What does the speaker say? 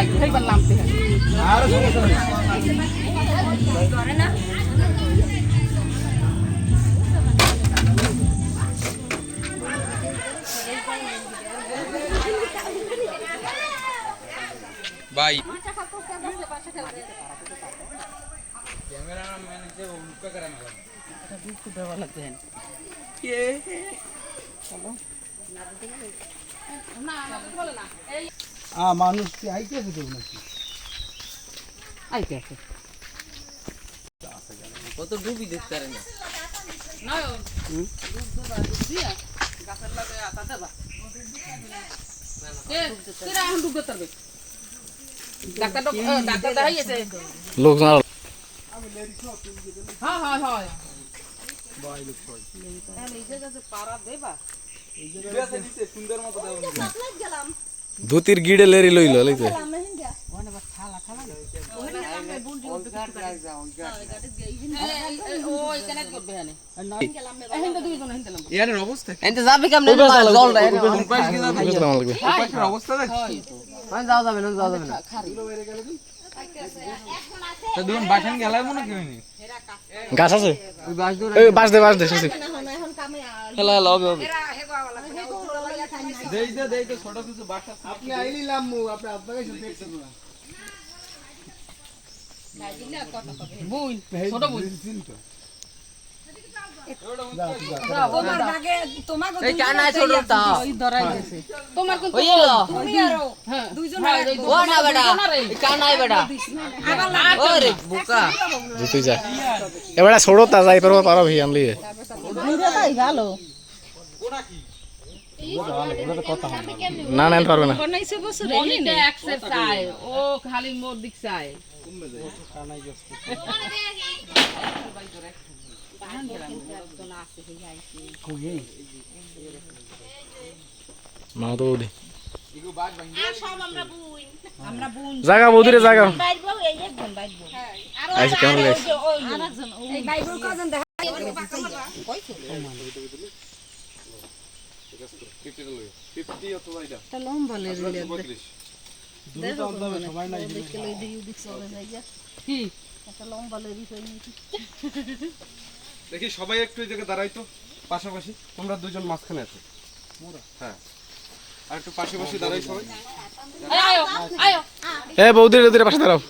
ভাই সেইবার নামতে হয় আর সমস্যা নেই ভাই মানুষ কি আইতেছে তো নাকি আইতে আছে কত ডুবি দেখতে পারে না না দিয়া গাছের লাগে আতা দেবা কেরা এখন ডুব দিতে পারবে ডাক্তার দেখাইছে লোক জানা হ্যাঁ হ্যাঁ হ্যাঁ ভাই লোক কই এই যে পারা দেবা সুন্দর মতো দাও ধুতির গিড়ে লেরি লইল লইতে ইয়ার অবস্থা এনতে যাবে কেমনে জল রে অবস্থা দেখ মানে যাওয়া যাবে না তা দুন বাসন গেলাই মনে কি হয়নি গাছ আছে ওই বাস দূর এই বাস দে শেষে খেলা হবে দেই তো ছোট কিছু বাসা আপনি আইলিলাম মু আপনি আপনাকে শুধু দেখছেন না বুই ছোট বুই তোমার ভাগে তোমাকে এই কানাই ছোটটা ওই ধরাই গেছে তোমার কোন ওইলো তুমি আরো হ্যাঁ দুইজন ও না বেটা এই কানাই বেটা ওরে বুকা জুতুই যা এবারে ছোড়ো তা যাই পারো ভি আনলি ভালো না নেন পারবে না বানাইছে বছর মনিটা এক্সারসাইজ ও খালি মোর দিক চায় মা তো ওদি ইগো বাস ভাঙি আমরা বোন জায়গা বৌদিরে জায়গা বাইরবো এই একজন বাইরবো আইছে কেমন লাগছে আরেকজন এই বাইরবো কজন দেখা তা লম্বা লেগে দুটো আনতে সময় নাই দেখে লই দিই দিক চলে যাই কি একটা লম্বা লেগে কই নাকি দেখি সবাই একটু এই জায়গায় দাঁড়াই তো পাশাপাশি তোমরা দুজন মাঝখানে আছো হ্যাঁ আর একটু পাশাপাশি দাঁড়াই সবাই আয় আয় এ বৌদিরে পাশে দাঁড়াও